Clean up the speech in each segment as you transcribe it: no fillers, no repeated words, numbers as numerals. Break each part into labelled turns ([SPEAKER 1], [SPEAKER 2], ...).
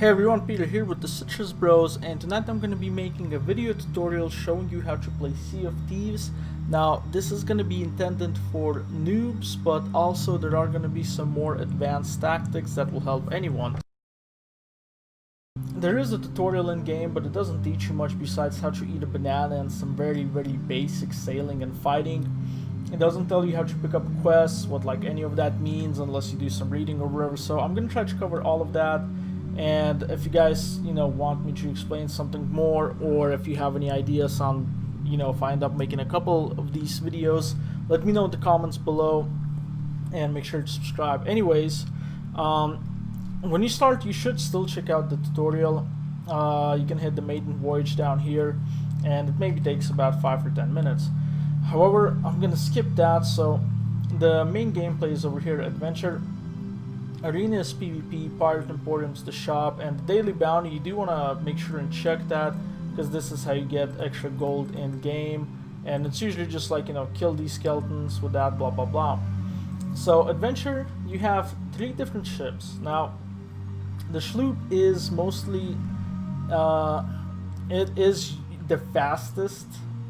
[SPEAKER 1] Hey everyone, Peter here with the CitrusBros, and tonight I'm going to be making a video tutorial showing you how to play Sea of Thieves. Now, this is going to be intended for noobs, but also there are going to be some more advanced tactics that will help anyone. There is a tutorial in game, but it doesn't teach you much besides how to eat a banana and some very basic sailing and fighting. It doesn't tell you how to pick up quests, what like any of that means, unless you do some reading or whatever. So I'm going to try to cover all of that. And if you guys, want me to explain something more, or if you have any ideas on, if I end up making a couple of these videos, let me know in the comments below, and make sure to subscribe. Anyways, when you start, you should still check out the tutorial. You can hit the maiden voyage down here, and it maybe takes about 5 or 10 minutes. However, I'm gonna skip that. So the main gameplay is over here: adventure. Arena is PvP, Pirate Emporium's the shop, and the daily bounty, you do want to make sure and check that, because this is how you get extra gold in game, and it's usually just like, kill these skeletons with that, blah blah blah. So adventure, you have 3 different ships. Now, the sloop is mostly, it is the fastest,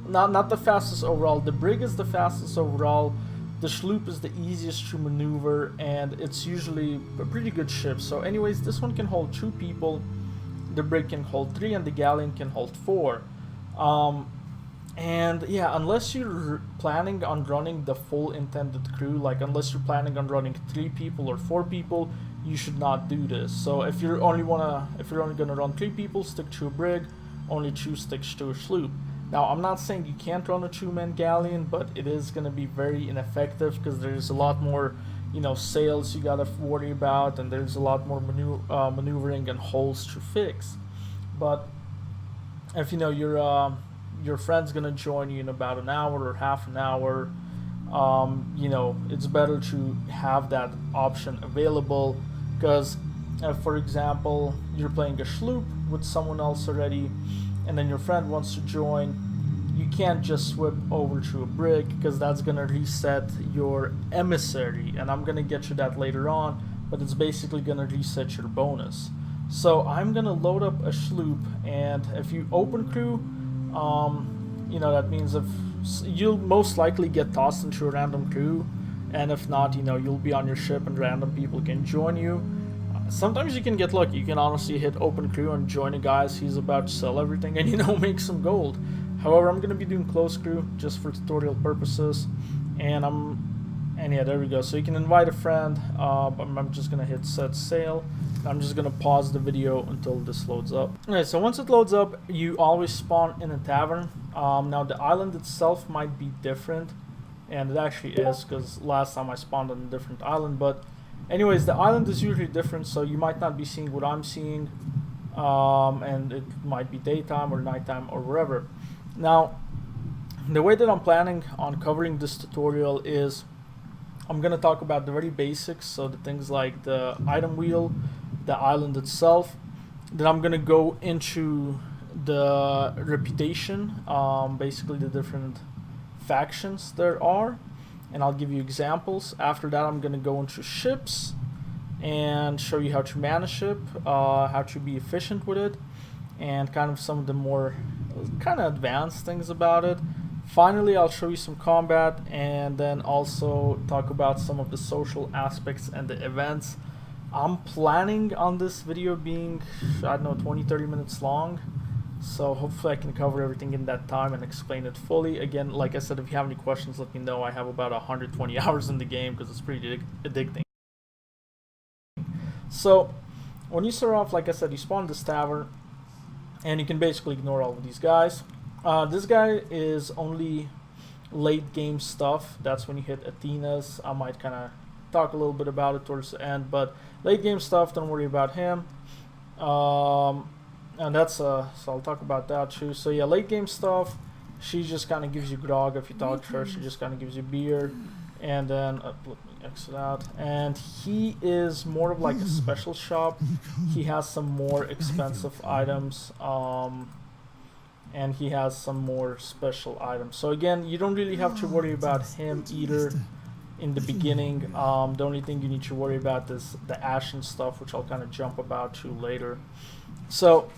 [SPEAKER 1] not the fastest overall. The brig is the fastest overall. The sloop is the easiest to maneuver, and it's usually a pretty good ship. So anyways, this one can hold 2 people, the brig can hold 3, and the galleon can hold 4. And yeah, unless you're planning on running the full intended crew, like unless you're planning on running 3 people or 4 people, you should not do this. So if you're only gonna run 3 people, stick to a brig. Only 2, sticks to a sloop. Now, I'm not saying you can't run a 2-man galleon, but it is going to be very ineffective, because there's a lot more, sails you got to worry about, and there's a lot more maneuvering and holes to fix. But if your friend's going to join you in about an hour or half an hour, it's better to have that option available, because for example, you're playing a sloop with someone else already, and then your friend wants to join, you can't just swap over to a brig, because that's going to reset your emissary, and I'm going to get you that later on, but it's basically going to reset your bonus. So I'm going to load up a sloop, and if you open crew, that means if you'll most likely get tossed into a random crew, and if not, you'll be on your ship and random people can join you. Sometimes you can get lucky. You can honestly hit open crew and join a guy as he's about to sell everything and make some gold. However, I'm going to be doing close crew just for tutorial purposes, and yeah, there we go. So you can invite a friend. I'm just going to hit set sail. I'm just going to pause the video until this loads up. Okay, so once it loads up, you always spawn in a tavern. Now the island itself might be different, and it actually is, because last time I spawned on a different island, but anyways, the island is usually different, so you might not be seeing what I'm seeing, and it might be daytime or nighttime or wherever. Now, the way that I'm planning on covering this tutorial is I'm going to talk about the very basics, so the things like the item wheel, the island itself. Then I'm going to go into the reputation, basically the different factions there are, and I'll give you examples. After that, I'm going to go into ships and show you how to man a ship, how to be efficient with it, and kind of some of the more kind of advanced things about it. Finally, I'll show you some combat, and then also talk about some of the social aspects and the events. I'm planning on this video being, I don't know, 20-30 minutes long. So hopefully I can cover everything in that time and explain it fully. Again, like I said, if you have any questions, let me know. I have about 120 hours in the game, because it's pretty addicting. So when you start off, like I said, you spawn this tavern, and you can basically ignore all of these guys. This guy is only late game stuff. That's when you hit Athena's. I might kind of talk a little bit about it towards the end, but late game stuff, don't worry about him. And that's so I'll talk about that too. So yeah, late game stuff, she just kind of gives you grog. If you talk to her, she just kind of gives you beer. And then let me exit out. And he is more of like a special shop. He has some more expensive items, and he has some more special items. So again, you don't really have to worry about him either. in the beginning. The only thing you need to worry about is the ashen stuff, which I'll kind of jump about to later. So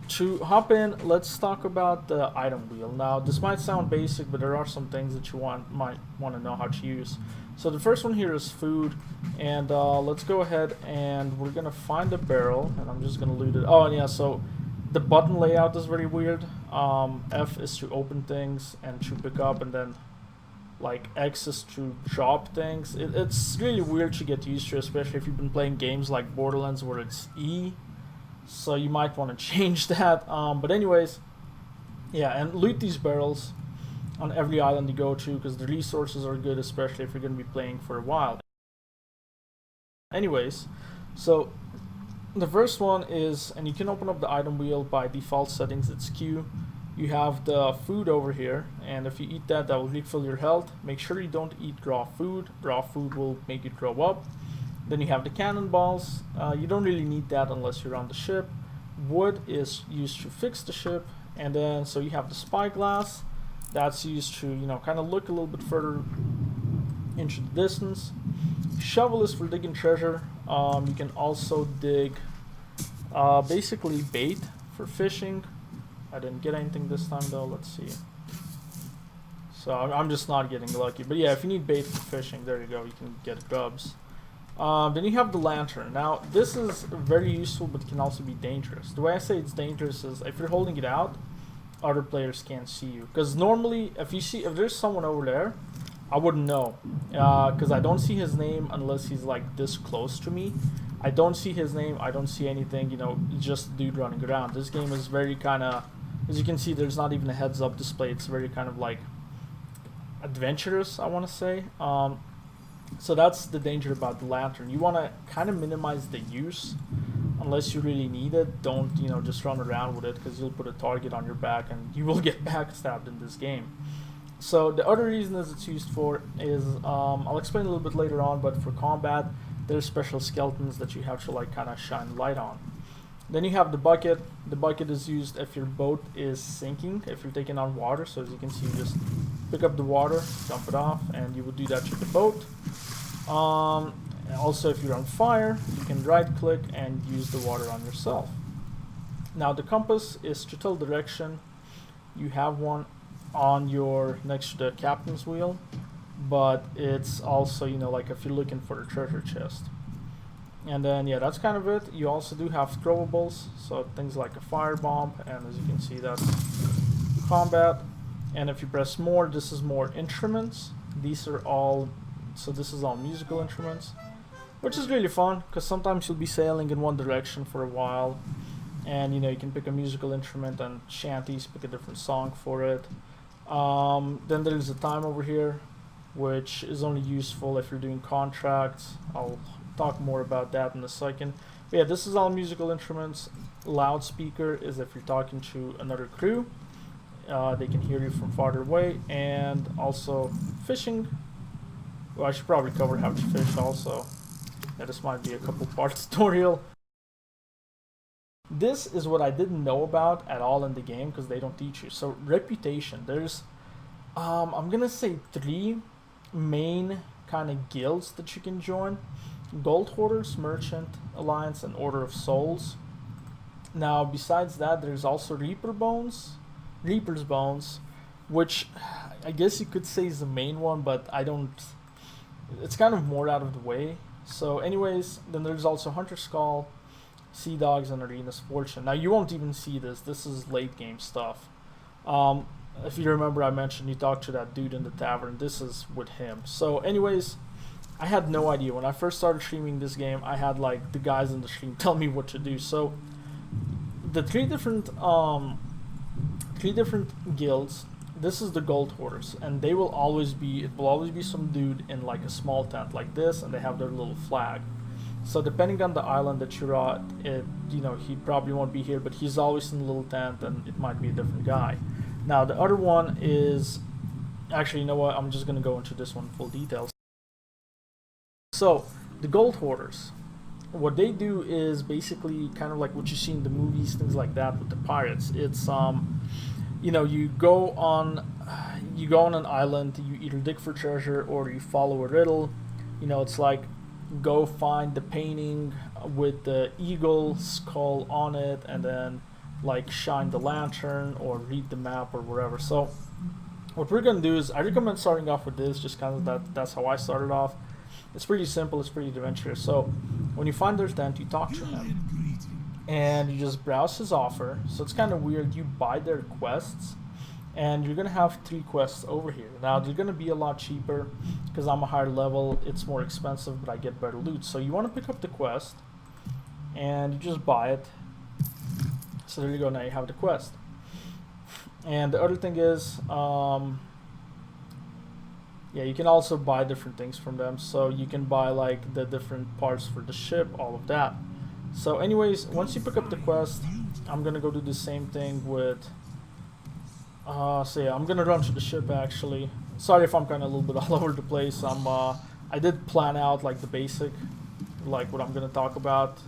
[SPEAKER 1] to hop in, let's talk about the item wheel. Now, this might sound basic, but there are some things that you might want to know how to use. So the first one here is food, and let's go ahead and we're gonna find a barrel, and I'm just gonna loot it. Oh, and yeah, so the button layout is very weird. F is to open things and to pick up, and then like X is to drop things. It's really weird to get used to, especially if you've been playing games like Borderlands where it's E. So you might want to change that. But anyways, yeah, and loot these barrels on every island you go to because the resources are good, especially if you're going to be playing for a while. Anyways, so the first one is, and you can open up the item wheel by default settings, it's Q. You have the food over here, and if you eat that, that will refill your health. Make sure you don't eat raw food. Raw food will make you throw up. Then you have the cannonballs. You don't really need that unless you're on the ship. Wood is used to fix the ship. And then, so you have the spyglass. That's used to, you know, kind of look a little bit further into the distance. Shovel is for digging treasure. You can also dig basically bait for fishing. I didn't get anything this time though, let's see. So I'm just not getting lucky. But yeah, if you need bait for fishing, there you go, you can get grubs. Then you have the lantern. Now, this is very useful, but can also be dangerous. The way I say it's dangerous is if you're holding it out, other players can't see you. Because normally, if there's someone over there, I wouldn't know. Because I don't see his name unless he's like this close to me. I don't see his name, I don't see anything, you know, just a dude running around. This game is very kind of, as you can see, there's not even a heads up display. It's very kind of like adventurous, I want to say. So that's the danger about the lantern. You want to kind of minimize the use unless you really need it. Don't, you know, just run around with it because you'll put a target on your back and you will get backstabbed in this game. So the other reason that it's used for is, I'll explain a little bit later on, but for combat, there's special skeletons that you have to like kind of shine light on. Then you have the bucket. The bucket is used if your boat is sinking, if you're taking on water. So as you can see, you just pick up the water, dump it off, and you would do that to the boat. Also, if you're on fire, you can right click and use the water on yourself. Now the compass is to tell direction. You have one on your next to the captain's wheel, but it's also, you know, like if you're looking for a treasure chest. And then yeah, that's kind of it. You also do have throwables, so things like a firebomb, and as you can see, that's combat. And if you press more, this is more instruments. These are all, so this is all musical instruments, which is really fun because sometimes you'll be sailing in one direction for a while, and you know, you can pick a musical instrument, and shanties, pick a different song for it. Then there's a time over here, which is only useful if you're doing contracts. I'll talk more about that in a second. But yeah, this is all musical instruments. Loudspeaker is if you're talking to another crew. They can hear you from farther away. And also fishing. Well, I should probably cover how to fish also. Yeah, this might be a couple part tutorial. This is what I didn't know about at all in the game because they don't teach you. So reputation, there's I'm gonna say 3 main kind of guilds that you can join: Gold Hoarders, Merchant Alliance, and Order of Souls. Now besides that, there's also Reaper's Bones, which I guess you could say is the main one, but I don't, it's kind of more out of the way. So anyways, then there's also Hunter's Skull, Sea Dogs, and Arena's Fortune. Now you won't even see this is late game stuff. If you remember, I mentioned you talked to that dude in the tavern. This is with him. So anyways, I had no idea. When I first started streaming this game, I had like the guys in the stream tell me what to do. So the three different guilds, this is the Gold Hoarders, and they will always be, it will always be some dude in like a small tent like this, and they have their little flag. So depending on the island that you're at, you know, he probably won't be here, but he's always in a little tent, and it might be a different guy. Now the other one is, actually, you know what, I'm just gonna go into this one full details. So the Gold Hoarders, what they do is basically kind of like what you see in the movies, things like that with the pirates. It's you know, you go on, you go on an island, you either dig for treasure or you follow a riddle. You know, it's like go find the painting with the eagle skull on it, and then like shine the lantern or read the map or whatever. So what we're gonna do is, I recommend starting off with this, just kind of that's how I started off. It's pretty simple, it's pretty adventurous. So when you find their tent, you talk to him and you just browse his offer. So it's kind of weird, you buy their quests, and you're gonna have 3 quests over here. Now they're gonna be a lot cheaper because I'm a higher level, it's more expensive, but I get better loot. So you want to pick up the quest and you just buy it. So there you go, now you have the quest. And the other thing is, yeah, you can also buy different things from them. So you can buy like the different parts for the ship, all of that. So anyways, once you pick up the quest, I'm gonna go do the same thing with so yeah, I'm gonna run to the ship actually. Sorry if I'm kind of a little bit all over the place. I did plan out like the basic, like what I'm gonna talk about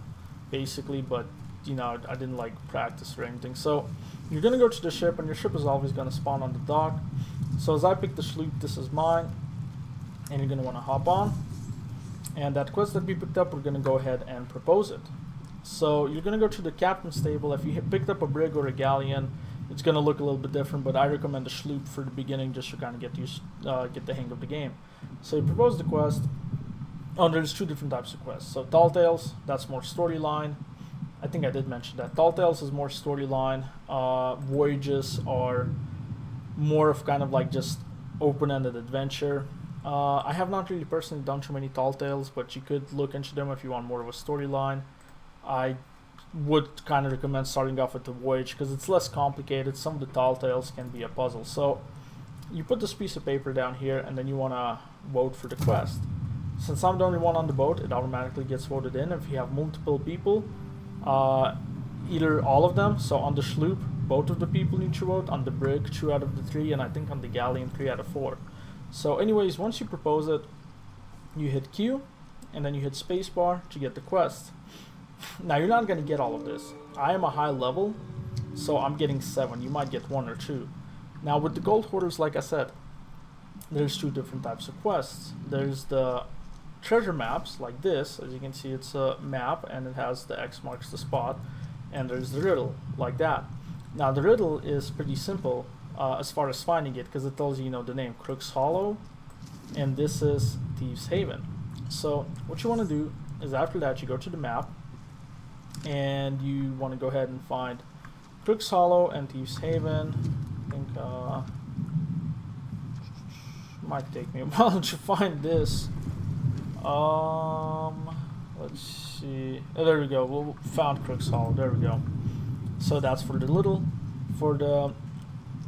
[SPEAKER 1] basically, but you know, I didn't like practice or anything. So you're gonna go to the ship, and your ship is always gonna spawn on the dock. So as I pick the sloop, this is mine, and you're gonna want to hop on. And that quest that we picked up, we're gonna go ahead and propose it. So you're gonna go to the captain's table. If you picked up a brig or a galleon, it's gonna look a little bit different, but I recommend a sloop for the beginning, just to kind of get the hang of the game. So you propose the quest. Oh, there's 2 different types of quests. So Tall Tales, that's more storyline. I think I did mention that. Tall Tales is more storyline. Voyages are more of kind of like just open-ended adventure. I have not really personally done too many Tall Tales, but you could look into them if you want more of a storyline. I would kind of recommend starting off with the Voyage because it's less complicated. Some of the Tall Tales can be a puzzle. So you put this piece of paper down here, and then you want to vote for the quest. Since I'm the only one on the boat, it automatically gets voted in. If you have multiple people, either all of them, so on the sloop, both of the people need to vote, on the brig, 2 out of the 3, and I think on the galleon, 3 out of 4. So anyways, once you propose it, you hit Q, and then you hit spacebar to get the quest. Now you're not going to get all of this. I am a high level, so I'm getting 7. You might get 1 or 2. Now with the gold hoarders, like I said, there's 2 different types of quests. There's the treasure maps, like this. As you can see, it's a map, and it has the X marks the spot. And there's the riddle, like that. Now the riddle is pretty simple as far as finding it, because it tells you, you know, the name Crook's Hollow, and this is Thieves Haven. So what you want to do is, after that, you go to the map, and you want to go ahead and find Crook's Hollow and Thieves Haven. I think might take me a while to find this. Let's see. Oh, there we go. We found Crook's Hollow. There we go. So that's for the little. For the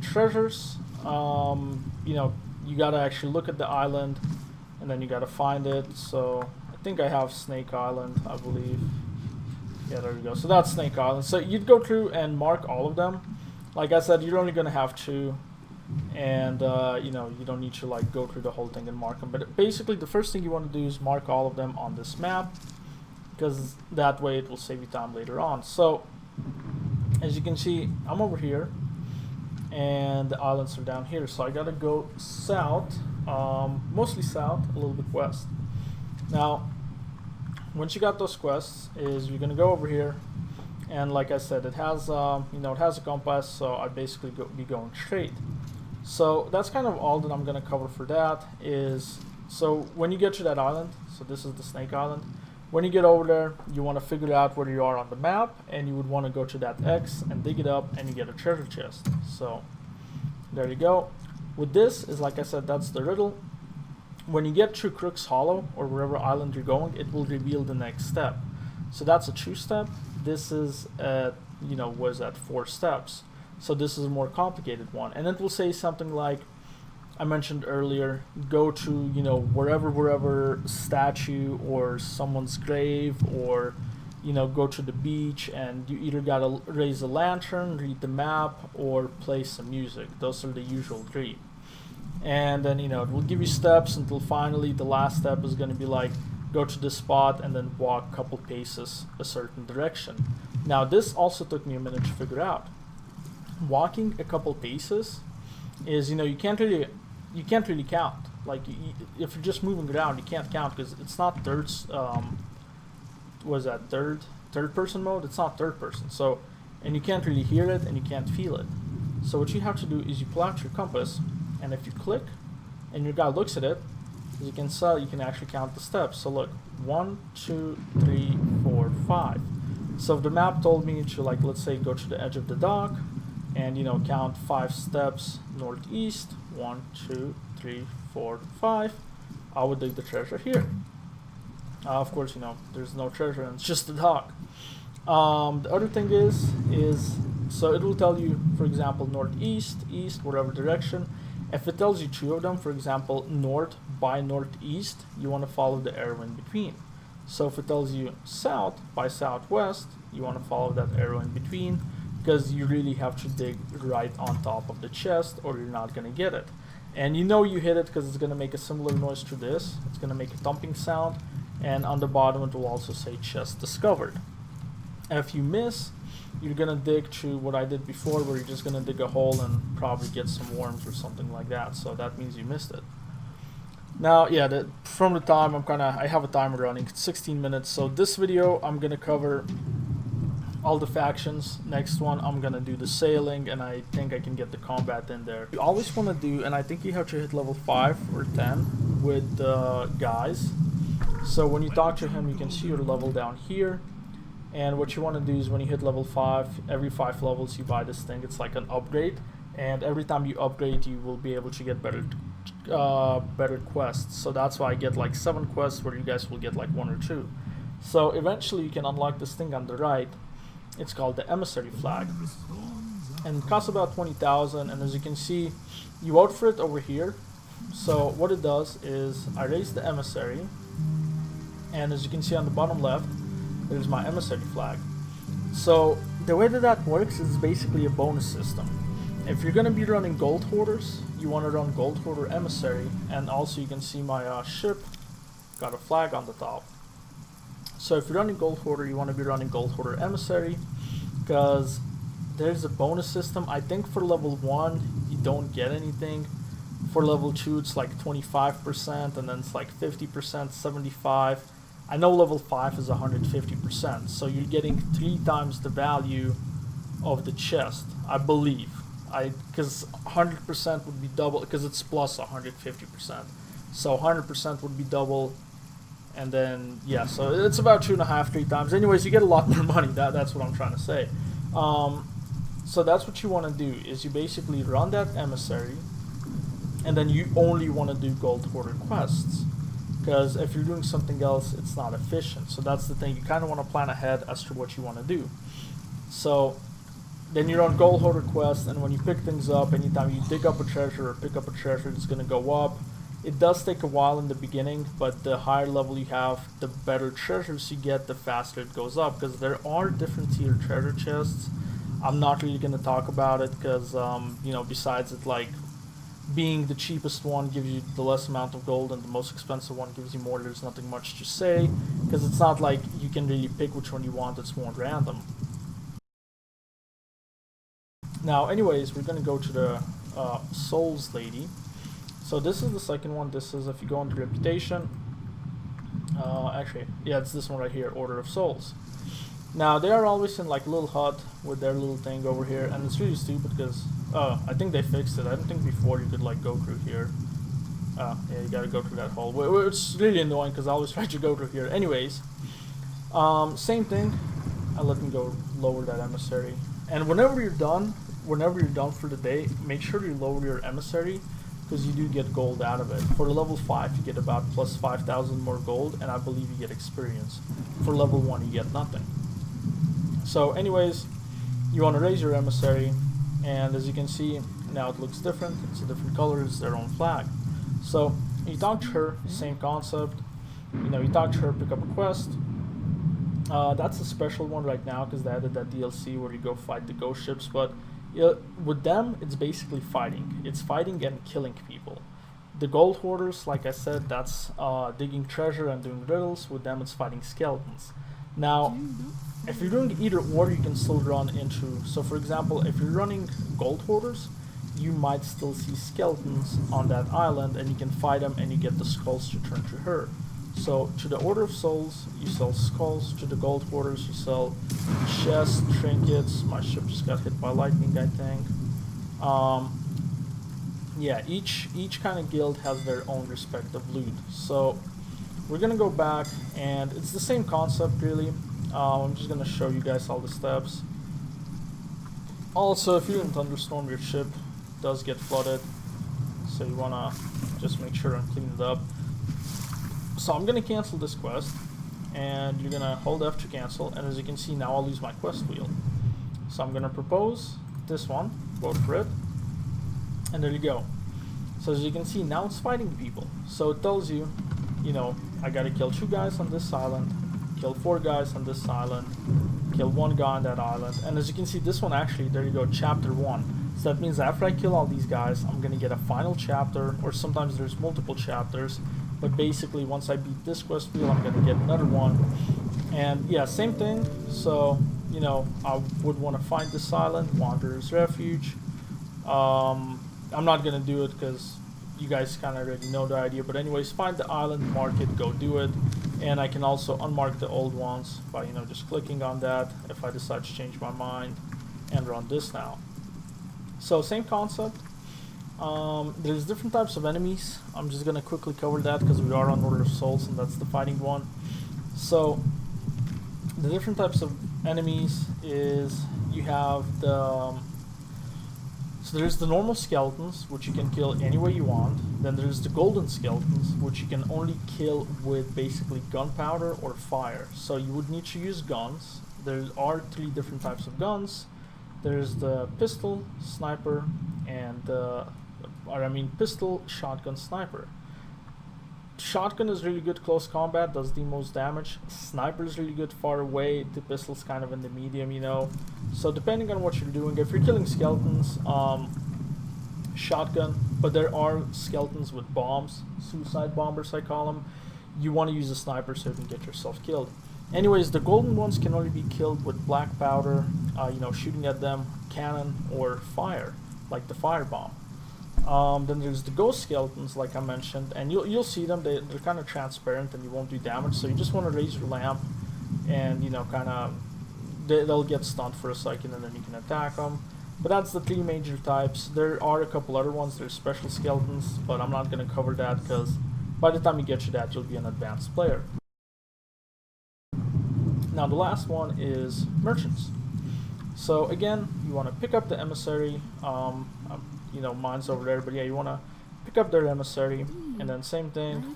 [SPEAKER 1] treasures, you know, you gotta actually look at the island, and then you gotta find it. So I think I have Snake Island, I believe. Yeah, there we go. So that's Snake Island. So you'd go through and mark all of them. Like I said, you're only gonna have 2. And you know, you don't need to like go through the whole thing and mark them, but basically the first thing you want to do is mark all of them on this map, because that way it will save you time later on. So as you can see, I'm over here and the islands are down here, so I gotta go south, mostly south, a little bit west. Now once you got those quests, is you're gonna go over here, and like I said, it has you know, it has a compass, so I basically be going straight. So that's kind of all that I'm going to cover for that. Is, so when you get to that island, so this is the Snake Island, when you get over there, you want to figure out where you are on the map, and you would want to go to that X and dig it up, and you get a treasure chest. So there you go. With this, is like I said, that's the riddle. When you get to Crook's Hollow, or wherever island you're going, it will reveal the next step. So that's a 2-step. This is you know, was at 4 steps. So this is a more complicated one, and it will say something like I mentioned earlier, go to, you know, wherever statue or someone's grave, or, you know, go to the beach, and you either gotta raise a lantern, read the map, or play some music. Those are the usual 3. And then, you know, it will give you steps until finally the last step is going to be like, go to this spot and then walk a couple paces a certain direction. Now this also took me a minute to figure out. Walking a couple paces is, you know, you can't really count. Like if you're just moving around, you can't count because it's not was that third person mode? It's not third person. So, and you can't really hear it and you can't feel it. So what you have to do is you pull out your compass, and if you click and your guy looks at it, as you can see, you can actually count the steps. So look, 1, 2, 3, 4, 5. So if the map told me to, like, let's say go to the edge of the dock and, you know, count 5 steps northeast, 1, 2, 3, 4, 5, I would dig the treasure here. Of course, you know, there's no treasure and it's just the dock. The other thing is so it will tell you, for example, northeast, east, whatever direction. If it tells you 2 of them, for example, north by northeast, you want to follow the arrow in between. So if it tells you south by southwest, you want to follow that arrow in between, because you really have to dig right on top of the chest or you're not going to get it. And you know you hit it because it's going to make a similar noise to this. It's going to make a thumping sound, and on the bottom it will also say chest discovered. And if you miss, you're going to dig to what I did before, where you're just going to dig a hole and probably get some worms or something like that. So that means you missed it. Now, yeah, from the time I have a timer running, it's 16 minutes. So this video, I'm going to cover all the factions. Next one, I'm going to do the sailing, and I think I can get the combat in there. You always want to do, and I think you have to hit level 5 or 10 with the guys. So when you talk to him, you can see your level down here. And what you want to do is when you hit level 5, every 5 levels you buy this thing. It's like an upgrade, and every time you upgrade, you will be able to get better quests. So that's why I get like 7 quests, where you guys will get like 1 or 2. So eventually you can unlock this thing on the right. It's called the Emissary flag, and it costs about 20,000. And as you can see, you vote for it over here. So what it does is I raise the Emissary, and as you can see on the bottom left, there's my Emissary flag. So the way that works is basically a bonus system. If you're going to be running gold hoarders, you want to run gold hoarder Emissary. And also you can see my ship got a flag on the top. So if you're running gold hoarder, you want to be running gold hoarder Emissary, because there's a bonus system. I think for level 1 you don't get anything. For level 2 it's like 25%, and then it's like 50%, 75%. I know level 5 is 150%, so you're getting 3 times the value of the chest, I believe. Because 100% would be double, because it's plus 150%. So 100% would be double, and then, yeah, so it's about 2.5, 3 times. Anyways, you get a lot more money, that's what I'm trying to say. So that's what you want to do, is you basically run that Emissary, and then you only want to do gold hoarder quests. Because if you're doing something else, it's not efficient. So that's the thing. You kind of want to plan ahead as to what you want to do. So then you're on gold hoarder quest, and when you pick things up, anytime you dig up a treasure or pick up a treasure, it's going to go up. It does take a while in the beginning, but the higher level you have, the better treasures you get, the faster it goes up. Because there are different tier treasure chests. I'm not really going to talk about it because, you know, besides it, like, being the cheapest one gives you the less amount of gold, and the most expensive one gives you more, there's nothing much to say, because it's not like you can really pick which one you want, it's more random. Now anyways, we're going to go to the Souls Lady. So this is the second one. This is, if you go under Reputation, actually, yeah, it's this one right here, Order of Souls. Now they are always in like a little hut with their little thing over here, and it's really stupid because I think they fixed it. I don't think before you could like go through here. Yeah, you gotta go through that hole. It's really annoying because I always try to go through here. Anyways, same thing. I let me go lower that Emissary, and whenever you're done for the day, make sure you lower your Emissary, because you do get gold out of it. For level 5 you get about plus 5,000 more gold, and I believe you get experience. For level 1 you get nothing. So anyways, you want to raise your Emissary, and as you can see, now it looks different. It's a different color, it's their own flag. So you talk to her, same concept. You know, you talk to her, pick up a quest. That's a special one right now because they added that DLC where you go fight the ghost ships, but with them it's basically fighting. It's fighting and killing people. The gold hoarders, like I said, that's digging treasure and doing riddles. With them it's fighting skeletons. Now if you're doing either or, you can still run into, so for example, if you're running gold hoarders, you might still see skeletons on that island, and you can fight them and you get the skulls to turn to her. So to the Order of Souls, you sell skulls. To the Gold Quarters, you sell chests, trinkets. My ship just got hit by lightning, I think. Yeah, each kind of guild has their own respective loot. So we're gonna go back, and it's the same concept really. I'm just gonna show you guys all the steps. Also, if you're in thunderstorm, your ship does get flooded, so you wanna just make sure and clean it up. So I'm gonna cancel this quest, and you're gonna hold F to cancel, and as you can see now I'll use my quest wheel. So I'm gonna propose this one, vote for it, and there you go. So as you can see now it's fighting people. So it tells you, you know, I gotta kill 2 guys on this island, kill 4 guys on this island, kill 1 guy on that island, and as you can see this one actually, there you go, chapter 1. So that means after I kill all these guys, I'm gonna get a final chapter, or sometimes there's multiple chapters. But basically, once I beat this quest wheel, I'm gonna get another one. And yeah, same thing. So, you know, I would want to find this island, Wanderer's Refuge. I'm not gonna do it because you guys kind of already know the idea. But anyways, find the island, mark it, go do it. And I can also unmark the old ones by, you know, just clicking on that if I decide to change my mind and run this now. So same concept. There's different types of enemies. I'm just gonna quickly cover that because we are on Order of Souls and that's the fighting one. So the different types of enemies is you have the so there's the normal skeletons, which you can kill any way you want. Then there's the golden skeletons, which you can only kill with basically gunpowder or fire. So you would need to use guns. There are 3 different types of guns. There's the pistol, sniper, and pistol, shotgun, sniper. Shotgun is really good close combat, does the most damage. Sniper is really good far away. The pistol's kind of in the medium, you know. So depending on what you're doing, if you're killing skeletons, shotgun. But there are skeletons with bombs, suicide bombers I call them. You want to use a sniper so you can get yourself killed. Anyways, the golden ones can only be killed with black powder, you know, shooting at them, cannon, or fire, like the firebomb. Then there's the ghost skeletons, like I mentioned, and you'll see them. They're kind of transparent and you won't do damage. So you just want to raise your lamp, and you know, kind of they'll get stunned for a second, and then you can attack them. But that's the 3 major types. There are a couple other ones. There's special skeletons, but I'm not going to cover that because by the time you get to that, you'll be an advanced player. Now the last one is merchants. So again, you want to pick up the emissary. You know, mine's over there, but yeah, you want to pick up their emissary, and then same thing,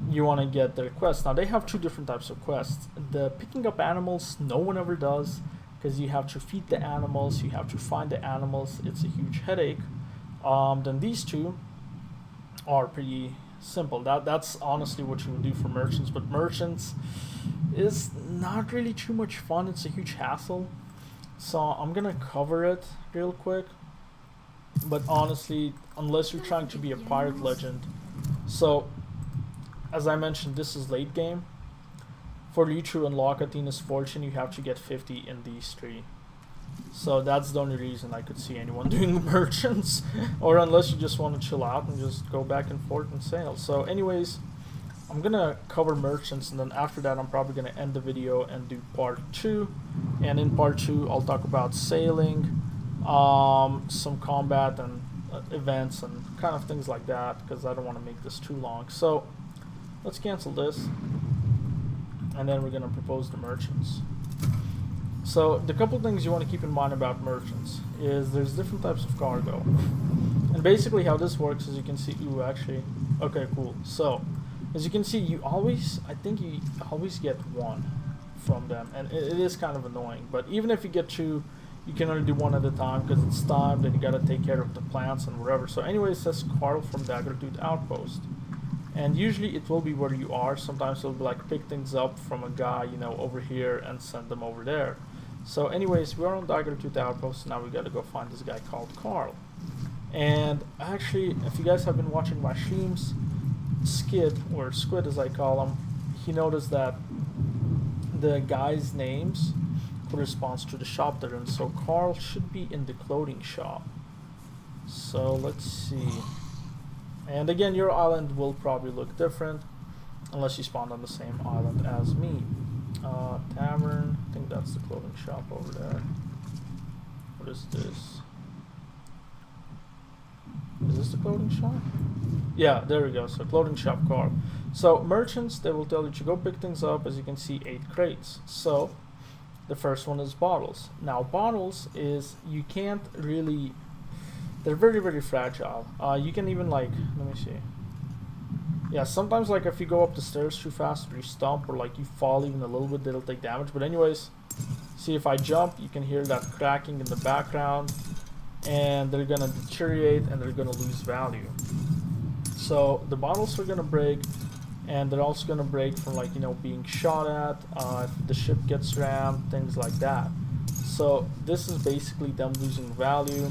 [SPEAKER 1] you want to get their quest. Now they have 2 different types of quests. The picking up animals, no one ever does, because you have to feed the animals, you have to find the animals, it's a huge headache. Then these 2 are pretty simple. That's honestly what you would do for merchants, but merchants is not really too much fun. It's a huge hassle, so I'm gonna cover it real quick. But honestly, unless you're trying to be a pirate legend, so as I mentioned, this is late game. For you to unlock Athena's Fortune, you have to get 50 in these 3. So that's the only reason I could see anyone doing merchants, or unless you just want to chill out and just go back and forth and sail. So anyways, I'm gonna cover merchants, and then after that I'm probably gonna end the video and do part 2. And in part 2 I'll talk about sailing, some combat and events and kind of things like that, because I don't want to make this too long. So let's cancel this, and then we're going to propose the merchants. So the couple things you want to keep in mind about merchants is there's different types of cargo, and basically how this works is you can see, okay, cool. So as you can see, I think you always get 1 from them, and it is kind of annoying. But even if you get 2, you can only do 1 at a time because it's timed, and you gotta take care of the plants and whatever. So anyway, it says Carl from Daggertooth Outpost, and usually it will be where you are. Sometimes it'll be like pick things up from a guy, you know, over here and send them over there. So anyways, we are on Daggertooth Outpost. Now we gotta go find this guy called Carl. And actually, if you guys have been watching my streams, Skid, or Squid as I call him, he noticed that the guys' names corresponds to the shop they're in. So Carl should be in the clothing shop. So let's see. And again, your island will probably look different unless you spawned on the same island as me. Tavern, I think that's the clothing shop over there. What is this? Is this the clothing shop? Yeah, there we go. So clothing shop card. So merchants, they will tell you to go pick things up. As you can see, 8 crates. So the first one is bottles. Now bottles is, you can't really, they're very, very fragile. You can even like, let me see. Yeah, sometimes like if you go up the stairs too fast or you stomp or like you fall even a little bit, they'll take damage. But anyways, see if I jump, you can hear that cracking in the background, and they're gonna deteriorate and they're gonna lose value. So the bottles are gonna break, and they're also gonna break from like, you know, being shot at, if the ship gets rammed, things like that. So this is basically them losing value.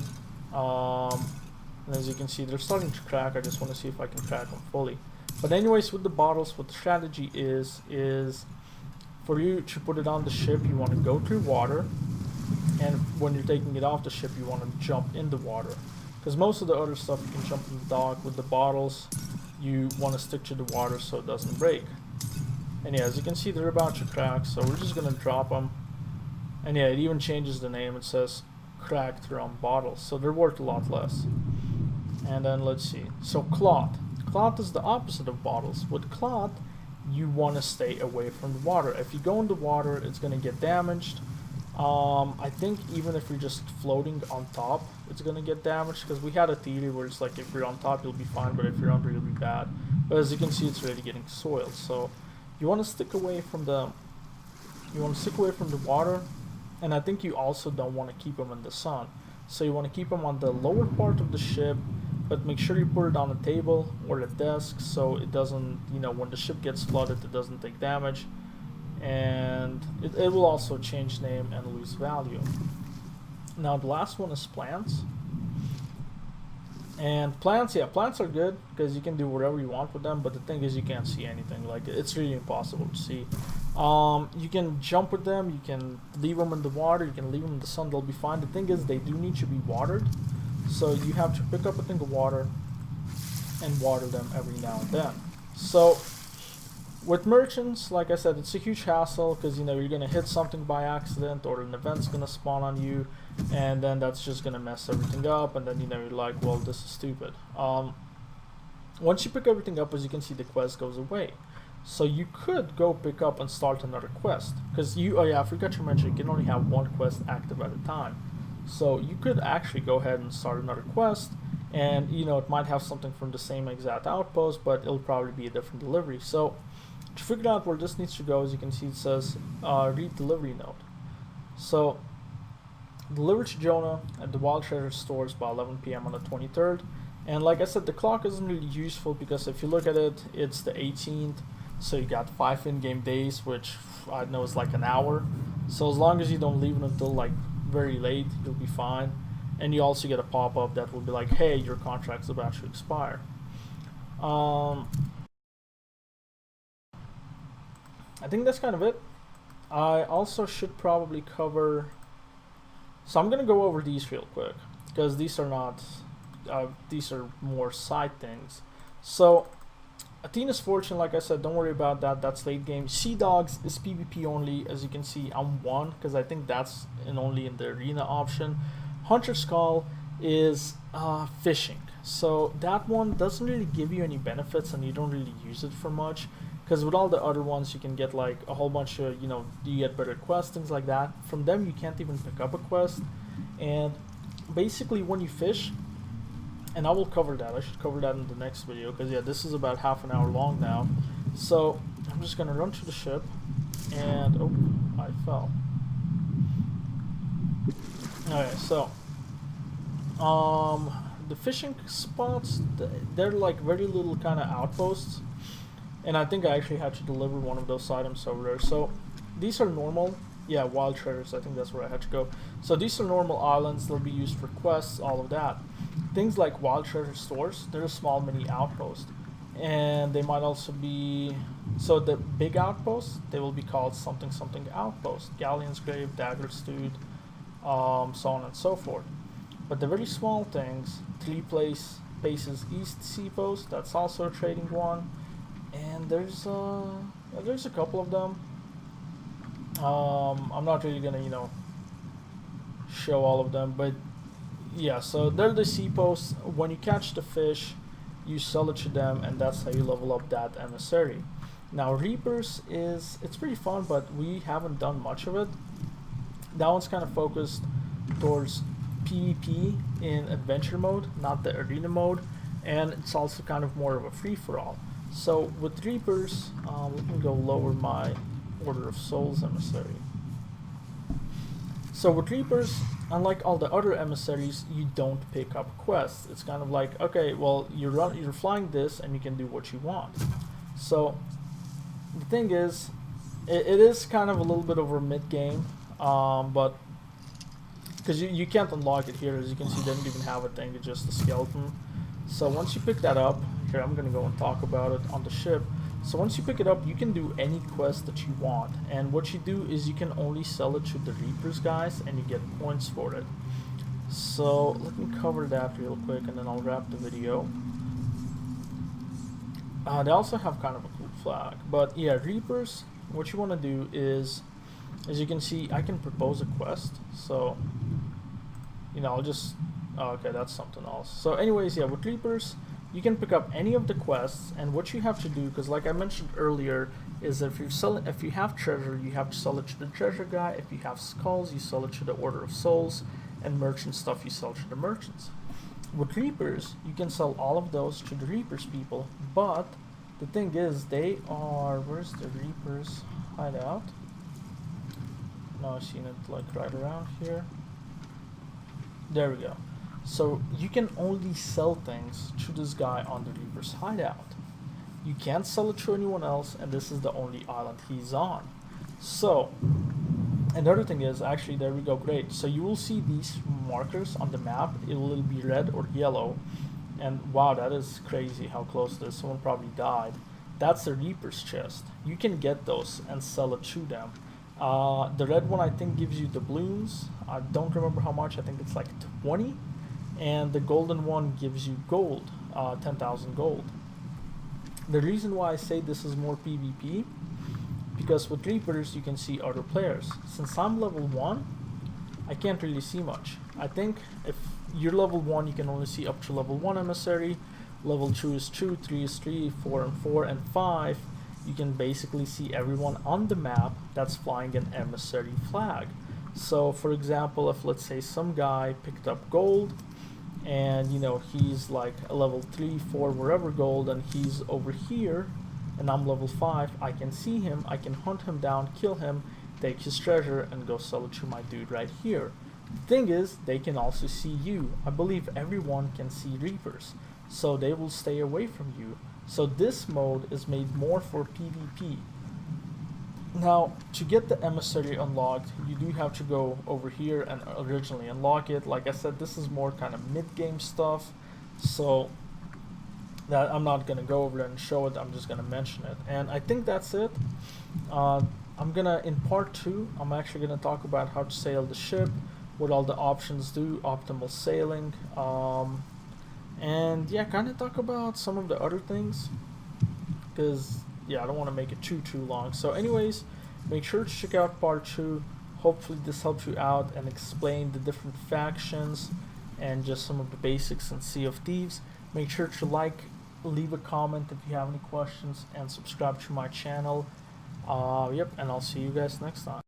[SPEAKER 1] And as you can see, they're starting to crack. I just want to see if I can crack them fully. But anyways, with the bottles, what the strategy is for you to put it on the ship, you want to go through water, and when you're taking it off the ship, you want to jump in the water. Because most of the other stuff you can jump in the dock. With the bottles, you want to stick to the water so it doesn't break. And yeah, as you can see, they're about to crack, so we're just going to drop them. And yeah, it even changes the name. It says cracked around bottles, so they're worth a lot less. And then let's see. So cloth. Cloth is the opposite of bottles. With cloth, you want to stay away from the water. If you go in the water, it's going to get damaged. I think even if you're just floating on top, it's going to get damaged, because we had a theory where it's like if you're on top, you'll be fine, but if you're under, you'll be bad. But as you can see, it's already getting soiled. So you want to stick away from the water, and I think you also don't want to keep them in the sun. So you want to keep them on the lower part of the ship, but make sure you put it on the table or the desk so it doesn't, you know, when the ship gets flooded, it doesn't take damage. And it will also change name and lose value. Now the last one is plants. And plants, yeah, plants are good because you can do whatever you want with them, but the thing is you can't see anything. Like, it's really impossible to see. You can jump with them, you can leave them in the water, you can leave them in the sun, they'll be fine. The thing is they do need to be watered. So you have to pick up a thing of water and water them every now and then. So with merchants, like I said, it's a huge hassle because, you know, you're going to hit something by accident, or an event's going to spawn on you, and then that's just going to mess everything up, and then, you know, you're like, well, this is stupid. Once you pick everything up, as you can see, the quest goes away. So you could go pick up and start another quest, because oh yeah, I forgot to mention, you can only have one quest active at a time. So you could actually go ahead and start another quest, and, you know, it might have something from the same exact outpost, but it'll probably be a different delivery. So to figure out where this needs to go, as you can see, it says read delivery note. So deliver to Jonah at the Wild Treasure stores by 11 p.m. on the 23rd. And like I said, the clock isn't really useful because if you look at it, it's the 18th, so you got 5 in-game days, which I know is like an hour. So as long as you don't leave it until like very late, you'll be fine. And you also get a pop-up that will be like, hey, your contract's about to expire. I think that's kind of it. I also should probably cover, so I'm gonna go over these real quick because these are not these are more side things. So Athena's Fortune, like I said, don't worry about that, that's late game. Sea Dogs is PvP only. As you can see, I'm 1 because I think that's only in the arena option. Hunter's Call is fishing, so that one doesn't really give you any benefits and you don't really use it for much, because with all the other ones you can get like a whole bunch of, you know, you get better quests, things like that. From them you can't even pick up a quest. And basically when you fish, and I will cover that, I should cover that in the next video, because yeah, this is about half an hour long now. So I'm just gonna run to the ship, and oh, I fell. Okay, so the fishing spots, they're like very little kind of outposts, and I think I actually had to deliver one of those items over there. So these are normal, yeah, wild treasures, I think that's where I had to go. So these are normal islands, they'll be used for quests, all of that. Things like wild treasure stores, they're a small mini outpost, and they might also be, so the big outposts, they will be called something something outpost, Galleon's Grave, Dagger Stewed, so on and so forth. But the very small things, 3 paces east seapost, that's also a trading one. And there's a couple of them. I'm not really gonna, you know, show all of them, but yeah, so they're the seaposts. When you catch the fish, you sell it to them, and that's how you level up that emissary. Now Reapers it's pretty fun, but we haven't done much of it. That one's kind of focused towards PvP in adventure mode, not the arena mode, and it's also kind of more of a free-for-all. So with Reapers, let me go lower my Order of Souls emissary. So with Reapers, unlike all the other emissaries, you don't pick up quests. It's kind of like, okay, well, you're flying this and you can do what you want. So the thing is, it is kind of a little bit over mid-game, but because you can't unlock it here, as you can see, they don't even have a thing, it's just a skeleton. So once you pick that up, here I'm gonna go and talk about it on the ship. So once you pick it up, you can do any quest that you want, and what you do is you can only sell it to the Reapers guys, and you get points for it. So let me cover that real quick, and then I'll wrap the video. They also have kind of a cool flag, but yeah, Reapers, what you want to do is, as you can see, I can propose a quest. So, you know, I'll just, oh, okay, that's something else. So anyways, yeah, with Reapers, you can pick up any of the quests, and what you have to do, because like I mentioned earlier, is if you have treasure, you have to sell it to the treasure guy. If you have skulls, you sell it to the Order of Souls, and merchant stuff you sell to the merchants. With Reapers, you can sell all of those to the Reapers people, but the thing is, they are, where's the Reapers hideout? Now I've seen it like right around here. There we go. So you can only sell things to this guy on the Reaper's hideout. You can't sell it to anyone else, and this is the only island he's on. So another thing is, actually, there we go, great. So you will see these markers on the map. It will either be red or yellow. And wow, that is crazy how close it is. Someone probably died. That's the Reaper's chest. You can get those and sell it to them. The red one, I think, gives you doubloons. I don't remember how much. I think it's like 20. And the golden one gives you gold, 10,000 gold. The reason why I say this is more PvP, because with Reapers you can see other players. Since I'm level 1, I can't really see much. I think if you're level 1, you can only see up to level 1 emissary, level 2 is 2, 3 is 3, 4 and 4, and 5, you can basically see everyone on the map that's flying an emissary flag. So for example, if let's say some guy picked up gold, and you know he's like a level 3, 4, wherever gold, and he's over here, and I'm level 5, I can see him, I can hunt him down, kill him, take his treasure, and go sell it to my dude right here. The thing is, they can also see you. I believe everyone can see Reapers, so they will stay away from you. So this mode is made more for PvP. Now, to get the emissary unlocked, you do have to go over here and originally unlock it. Like I said, this is more kind of mid-game stuff, so that I'm not gonna go over there and show it. I'm just gonna mention it, and I think that's it. I'm gonna, in part 2, I'm actually gonna talk about how to sail the ship, what all the options do, optimal sailing, and yeah, kind of talk about some of the other things, because yeah, I don't want to make it too long. So anyways, make sure to check out part 2. Hopefully this helps you out and explain the different factions and just some of the basics in Sea of Thieves. Make sure to like, leave a comment if you have any questions, and subscribe to my channel. Yep, and I'll see you guys next time.